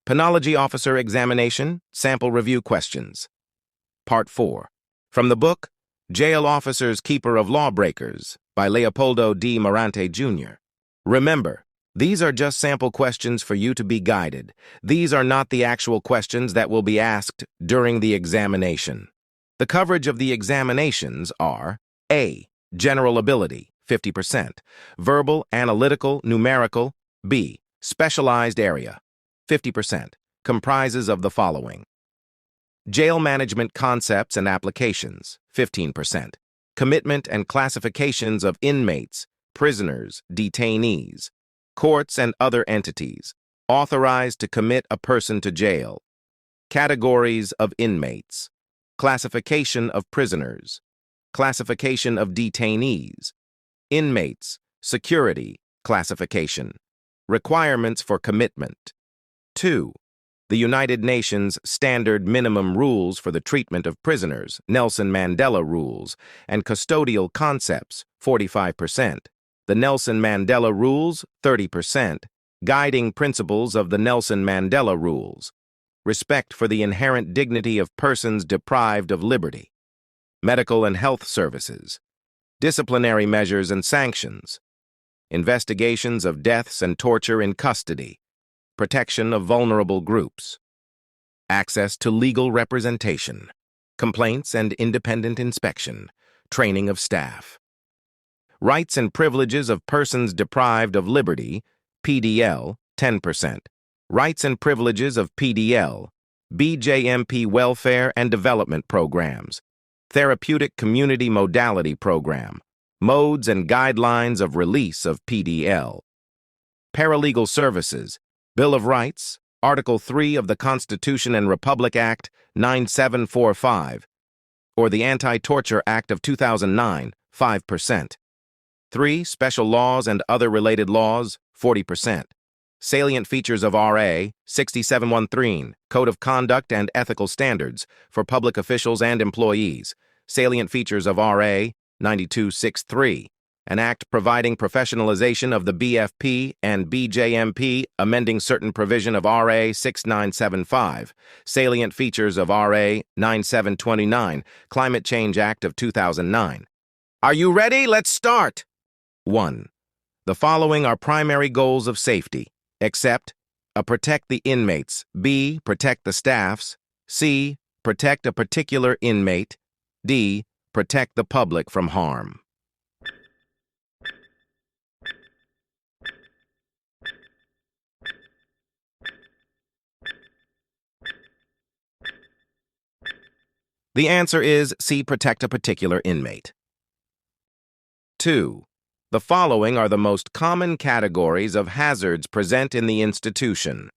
Penology Officer Examination, Sample Review Questions. Part 4. From the book, Jail Officers Keeper of Lawbreakers by Leopoldo D. Marante, Jr. Remember, these are just sample questions for you to be guided. These are not the actual questions that will be asked during the examination. The coverage of the examinations are A. General ability, 50%. Verbal, analytical, numerical. B. Specialized area, 50%. Comprises of the following: jail management concepts and applications, 15%. Commitment and classifications of inmates, prisoners, detainees, courts and other entities authorized to commit a person to jail. Categories of inmates, classification of prisoners, classification of detainees, inmates, security, classification, requirements for commitment. 2. The United Nations Standard Minimum Rules for the Treatment of Prisoners, Nelson Mandela Rules, and Custodial Concepts, 45%. The Nelson Mandela Rules, 30%. Guiding Principles of the Nelson Mandela Rules. Respect for the inherent dignity of persons deprived of liberty. Medical and health services. Disciplinary measures and sanctions. Investigations of deaths and torture in custody. Protection of vulnerable groups. Access to legal representation. Complaints and independent inspection. Training of staff. Rights and privileges of persons deprived of liberty, PDL, 10%. Rights and privileges of PDL, BJMP welfare and development programs. Therapeutic Community Modality Program. Modes and guidelines of release of PDL. Paralegal services. Bill of Rights, Article 3 of the Constitution and Republic Act 9745, or the Anti-Torture Act of 2009, 5%. 3. Special laws and other related laws, 40%. Salient features of RA 6713, Code of Conduct and Ethical Standards for public officials and employees. Salient features of RA 9263. An act providing professionalization of the BFP and BJMP, amending certain provision of RA 6975, salient features of RA 9729, Climate Change Act of 2009. Are you ready? Let's start! 1. The following are primary goals of safety, except a. Protect the inmates, B. Protect the staffs, C. Protect a particular inmate, D. Protect the public from harm. The answer is C. Protect a particular inmate. 2. The following are the most common categories of hazards present in the institution.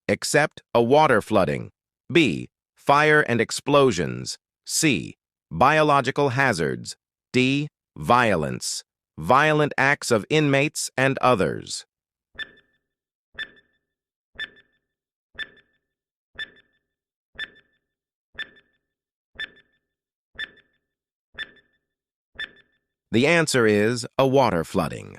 Except a water flooding. B. Fire and explosions. C. Biological hazards. D. Violence. Violent acts of inmates and others. The answer is a water flooding.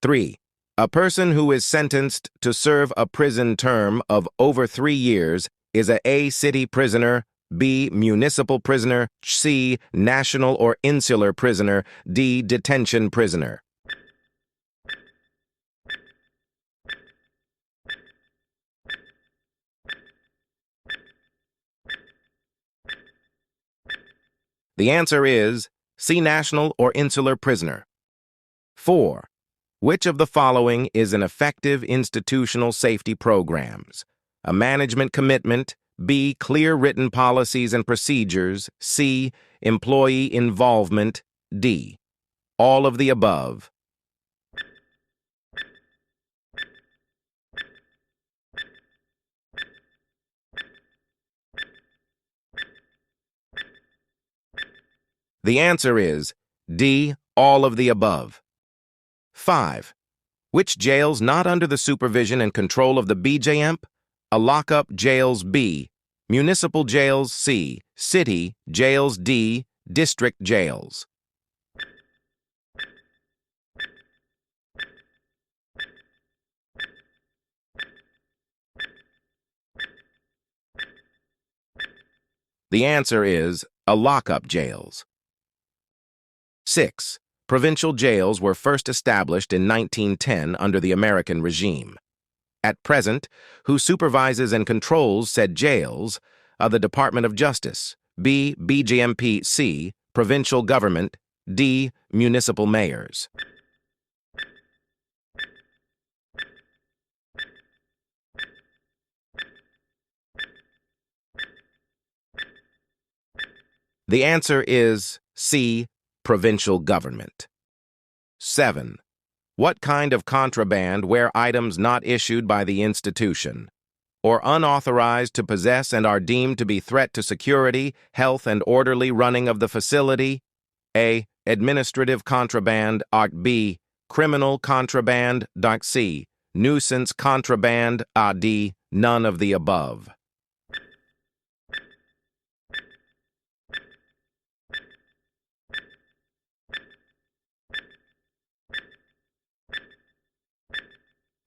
3. A person who is sentenced to serve a prison term of over 3 years is a city prisoner, B. Municipal prisoner, C. National or insular prisoner, D. Detention prisoner. The answer is C. National or insular prisoner. 4. Which of the following is an effective institutional safety programs? A management commitment, B. Clear written policies and procedures, C. Employee involvement, D. All of the above. The answer is D. All of the above. 5. Which jails not under the supervision and control of the BJMP? A lockup jails, B. Municipal jails, C. City jails, D. District jails. The answer is a lockup jails. 6. Provincial jails were first established in 1910 under the American regime. At present, who supervises and controls said jails are the Department of Justice, B. BJMP, C. Provincial government, D. Municipal mayors. The answer is C. Provincial government. 7. What kind of contraband where items not issued by the institution or unauthorized to possess and are deemed to be threat to security, health, and orderly running of the facility? A. Administrative contraband, Art B. Criminal contraband, Dark C. Nuisance contraband, D. None of the above.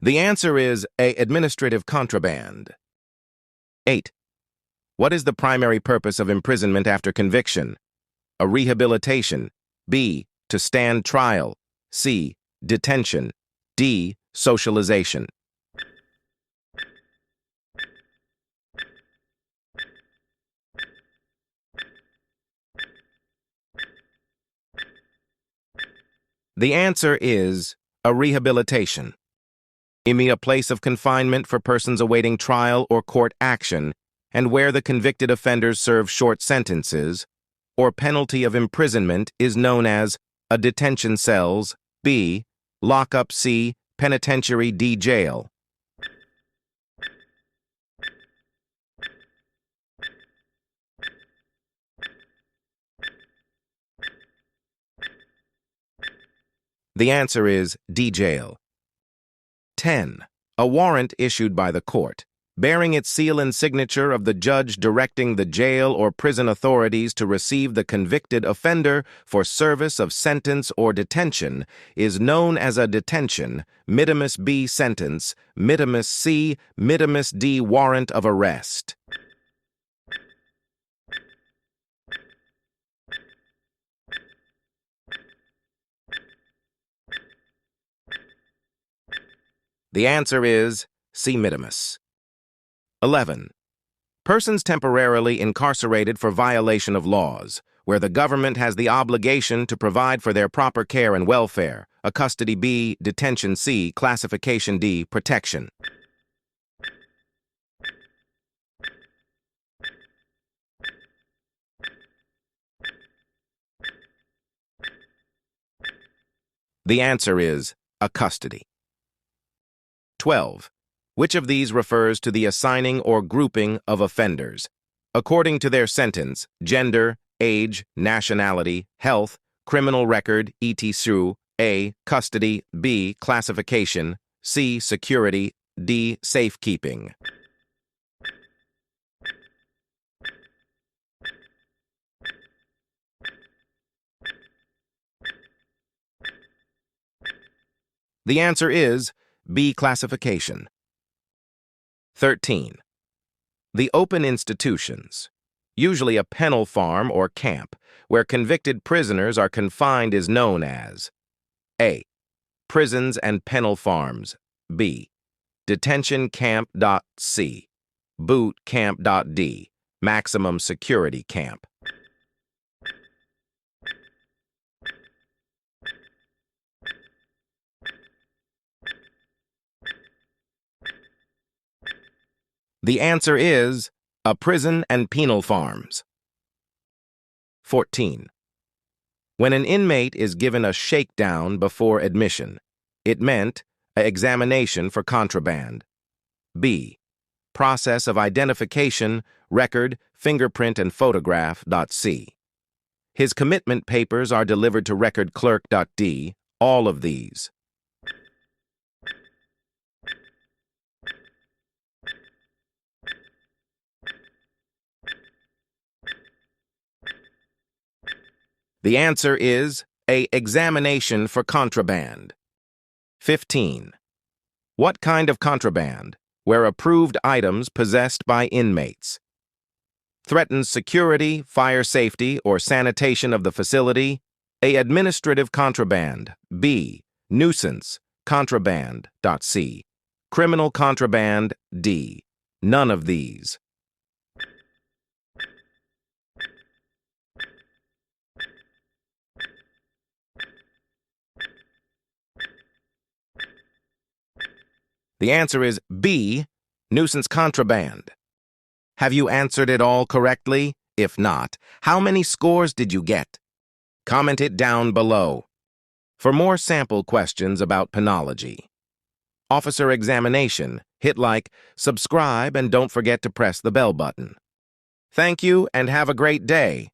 The answer is A. Administrative contraband. 8. What is the primary purpose of imprisonment after conviction? A. Rehabilitation. B. To stand trial. C. Detention. D. Socialization. The answer is a rehabilitation. A place of confinement for persons awaiting trial or court action, and where the convicted offenders serve short sentences, or penalty of imprisonment is known as a detention cells, B. Lockup, C. Penitentiary, D. Jail. The answer is D. Jail. 10. A warrant issued by the court, bearing its seal and signature of the judge directing the jail or prison authorities to receive the convicted offender for service of sentence or detention, is known as a detention, mittimus B. Sentence, mittimus C. mittimus D. Warrant of arrest. The answer is C. mittimus. 11. Persons temporarily incarcerated for violation of laws, where the government has the obligation to provide for their proper care and welfare, a custody B, detention C, classification D, protection. The answer is a custody. 12. Which of these refers to the assigning or grouping of offenders, according to their sentence, gender, age, nationality, health, criminal record, etc. A. Custody, B. Classification, C. Security, D. Safekeeping. The answer is B. Classification. 13. The open institutions, usually a penal farm or camp, where convicted prisoners are confined is known as A. Prisons and penal farms, B. Detention camp. C. Boot camp. D. Maximum security camp. The answer is a prison and penal farms. 14. When an inmate is given a shakedown before admission, it meant an examination for contraband. B. Process of identification, record, fingerprint, and photograph. C. His commitment papers are delivered to record clerk. D. All of these. The answer is a examination for contraband. 15. What kind of contraband? Where approved items possessed by inmates. threatens security, fire safety, or sanitation of the facility. A. Administrative contraband. B. Nuisance, contraband. C. Criminal contraband. D. None of these. The answer is B. Nuisance contraband. Have you answered it all correctly? If not, how many scores did you get? Comment it down below. For more sample questions about penology, officer examination, hit like, subscribe, and don't forget to press the bell button. Thank you and have a great day.